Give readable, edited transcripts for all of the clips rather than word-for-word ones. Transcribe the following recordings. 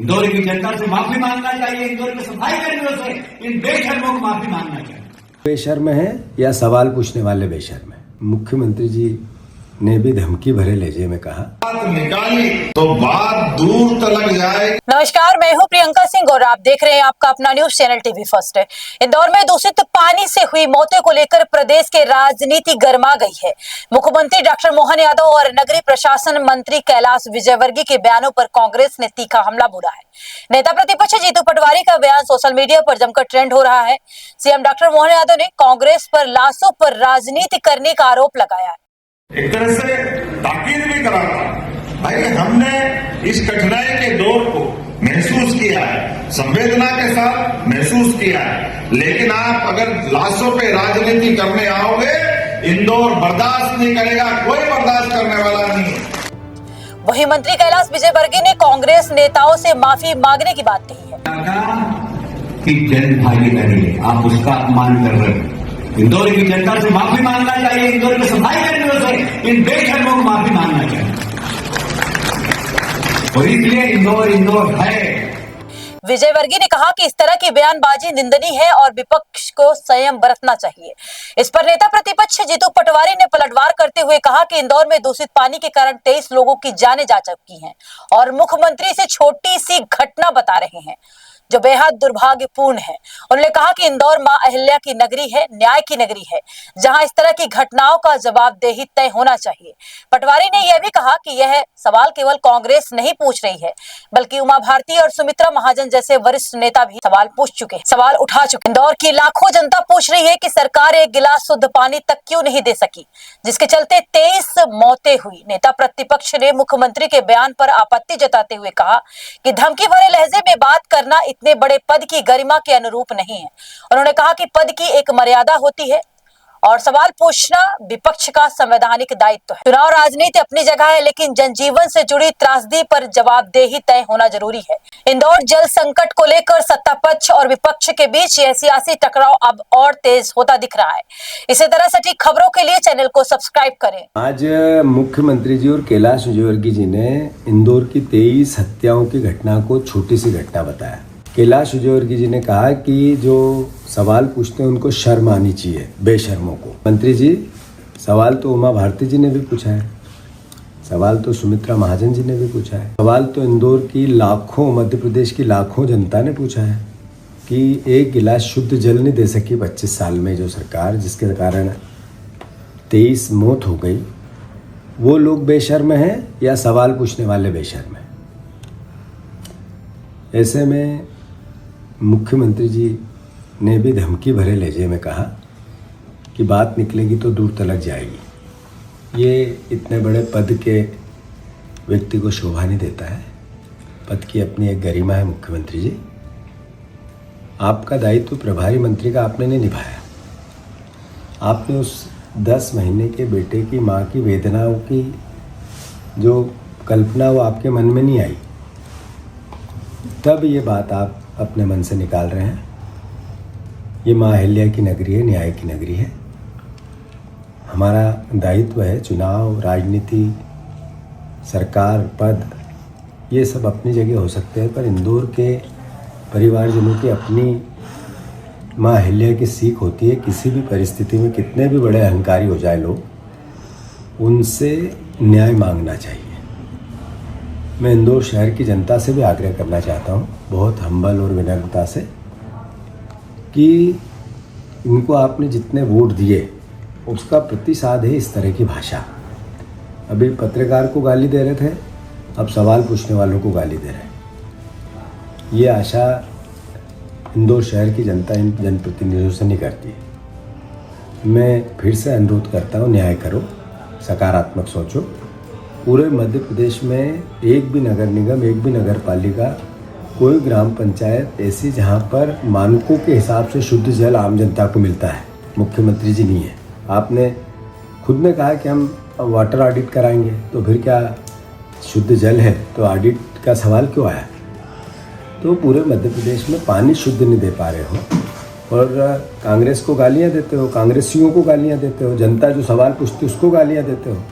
इंदौर की जनता से माफी मांगना चाहिए, इंदौर के सफाई कर्मियों से, इन बेशर्मों को माफी मांगना चाहिए। बेशर्म है या सवाल पूछने वाले बेशर्म है? मुख्यमंत्री जी ने भी धमकी भरे लहजे में कहा, निकाली तो बात दूर तक जाए। नमस्कार, मैं हूं प्रियंका सिंह और आप देख रहे हैं आपका अपना news channel TV first. Indore में दूषित पानी से हुई मौतों को लेकर प्रदेश के राजनीति गर्मा गई है। मुख्यमंत्री डॉक्टर मोहन यादव और नगरीय प्रशासन मंत्री कैलाश विजयवर्गीय के बयानों पर कांग्रेस ने तीखा हमला बोला है। नेता प्रतिपक्ष जीतू पटवारी का बयान सोशल मीडिया पर जमकर ट्रेंड हो रहा है। सीएम डॉक्टर मोहन यादव ने कांग्रेस पर लाशों पर राजनीति करने का आरोप लगाया है। एक तरह से ताकीद भी करा था, भाई हमने इस कठिनाई के दौर को महसूस किया है, संवेदना के साथ महसूस किया है, लेकिन आप अगर लाशों पे राजनीति करने आओगे, इंदौर बर्दाश्त नहीं करेगा, कोई बर्दाश्त करने वाला नहीं। वहीं मंत्री कैलाश विजयवर्गीय ने कांग्रेस नेताओं से माफी मांगने की बात कही है। कि जन भागीदारी है, आप उसका अपमान कर रहे हैं। इंदौर की जनता से माफी मांगना चाहिए, इंदौर के सफाई कर्मियों से, इन बेशर्मों को माफी मांगना चाहिए। और इसलिए इंदौर है। विजयवर्गीय ने कहा कि इस तरह की बयानबाजी निंदनीय है और विपक्ष को संयम बरतना चाहिए। इस पर नेता प्रतिपक्ष जीतू पटवारी ने पलटवार करते हुए कहा कि इंदौर में दूषित पानी के कारण 23 लोगों की जानें जा चुकी हैं और मुख्यमंत्री से छोटी सी घटना बता रहे हैं जो बेहद दुर्भाग्यपूर्ण है। उन्होंने कहा कि इंदौर मां अहिल्या की नगरी है, न्याय की नगरी है, जहां इस तरह की घटनाओं का जवाबदेही तय होना चाहिए। पटवारी ने यह भी कहा कि यह सवाल केवल कांग्रेस नहीं पूछ रही है, बल्कि उमा भारती और सुमित्रा महाजन जैसे वरिष्ठ नेता भी सवाल पूछ चुके हैं, सवाल उठा चुके हैं। इंदौर की लाखों जनता पूछ रही है कि सरकार एक गिलास शुद्ध पानी तक क्यों नहीं दे सकी, जिसके चलते 23 मौतें हुई। नेता प्रतिपक्ष ने मुख्यमंत्री के बयान पर आपत्ति जताते हुए कहा कि धमकी भरे लहजे में बात करना इतने बड़े पद की गरिमा के अनुरूप नहीं है। उन्होंने कहा कि पद की एक मर्यादा होती है और सवाल पूछना विपक्ष का संवैधानिक दायित्व है। चुनाव राजनीति अपनी जगह है, लेकिन जनजीवन से जुड़ी त्रासदी पर जवाबदेही तय होना जरूरी है। इंदौर जल संकट को लेकर सत्ता पक्ष और विपक्ष के बीच यह सियासी टकराव अब और तेज होता दिख रहा है। इसी तरह सटीक खबरों के लिए चैनल को सब्सक्राइब करें। आज मुख्यमंत्री जी और कैलाश विजयवर्गीय जी ने इंदौर की 23 हत्याओं की घटना को छोटी सी घटना बताया। कैलाश विजयवर्गीय जी ने कहा कि जो सवाल पूछते हैं उनको शर्म आनी चाहिए, बेशर्मों को। मंत्री जी, सवाल तो उमा भारती जी ने भी पूछा है, सवाल तो सुमित्रा महाजन जी ने भी पूछा है, सवाल तो इंदौर की लाखों, मध्य प्रदेश की लाखों जनता ने पूछा है कि एक गिलास शुद्ध जल नहीं दे सकी 25 साल में जो सरकार, जिसके कारण 23 मौत हो गई। वो लोग बेशर्म हैं या सवाल पूछने वाले बेशर्म हैं? ऐसे में मुख्यमंत्री जी ने भी धमकी भरे लहजे में कहा कि बात निकलेगी तो दूर तलक जाएगी। ये इतने बड़े पद के व्यक्ति को शोभा नहीं देता है। पद की अपनी एक गरिमा है। मुख्यमंत्री जी, आपका दायित्व प्रभारी मंत्री का आपने नहीं निभाया। आपने उस 10 महीने के बेटे की माँ की वेदनाओं की जो कल्पना वो आपके मन में नहीं आई, तब ये बात आप अपने मन से निकाल रहे हैं। ये माँ अहिल्या की नगरी है, न्याय की नगरी है। हमारा दायित्व है, चुनाव, राजनीति, सरकार, पद, ये सब अपनी जगह हो सकते हैं, पर इंदौर के परिवारजनों की अपनी माँ अहिल्या की सीख होती है। किसी भी परिस्थिति में कितने भी बड़े अहंकारी हो जाए लोग, उनसे न्याय मांगना चाहिए। मैं इंदौर शहर की जनता से भी आग्रह करना चाहता हूँ, बहुत हम्बल और विनम्रता से, कि इनको आपने जितने वोट दिए उसका प्रतिसाद है इस तरह की भाषा। अभी पत्रकार को गाली दे रहे थे, अब सवाल पूछने वालों को गाली दे रहे हैं। ये आशा इंदौर शहर की जनता इन जनप्रतिनिधियों से नहीं करती। मैं फिर से अनुरोध करता हूँ, न्याय करो, सकारात्मक सोचो। पूरे मध्य प्रदेश में एक भी नगर निगम, एक भी नगर पालिका, कोई ग्राम पंचायत ऐसी जहाँ पर मानकों के हिसाब से शुद्ध जल आम जनता को मिलता है, मुख्यमंत्री जी नहीं है। आपने खुद ने कहा कि हम वाटर ऑडिट कराएंगे, तो फिर क्या शुद्ध जल है तो ऑडिट का सवाल क्यों आया? तो पूरे मध्य प्रदेश में पानी शुद्ध नहीं दे पा रहे हो और कांग्रेस को गालियाँ देते हो, कांग्रेसियों को गालियाँ देते हो, जनता जो सवाल पूछती है उसको गालियाँ देते हो।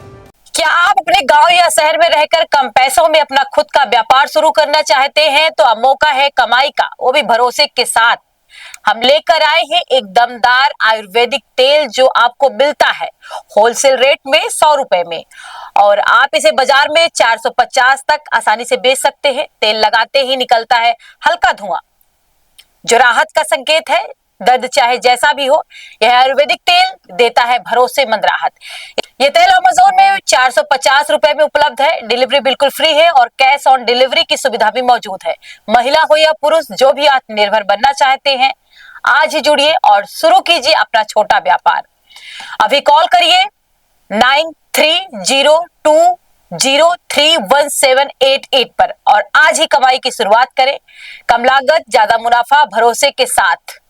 क्या आप अपने गांव या शहर में रहकर कम पैसों में अपना खुद का व्यापार शुरू करना चाहते हैं तो अब मौका है कमाई का, वो भी भरोसे के साथ। हम लेकर आए हैं एक दमदार आयुर्वेदिक तेल जो आपको मिलता है होलसेल रेट में 100 रुपए में, और आप इसे बाजार में 450 तक आसानी से बेच सकते हैं। तेल लगाते ही निकलता है हल्का धुआं जो राहत का संकेत है। दर्द चाहे जैसा भी हो, यह आयुर्वेदिक तेल देता है भरोसेमंद राहत। ये तेल अमेज़न में 450 रुपए में उपलब्ध है। डिलीवरी बिल्कुल फ्री है और कैश ऑन डिलीवरी की सुविधा भी मौजूद है। महिला हो या पुरुष, जो भी आत्मनिर्भर बनना चाहते हैं, आज ही जुड़िए और शुरू कीजिए अपना छोटा व्यापार। अभी कॉल करिए 9302031788 पर और आज ही कमाई की शुरुआत करें। कम लागत, ज्यादा मुनाफा, भरोसे के साथ।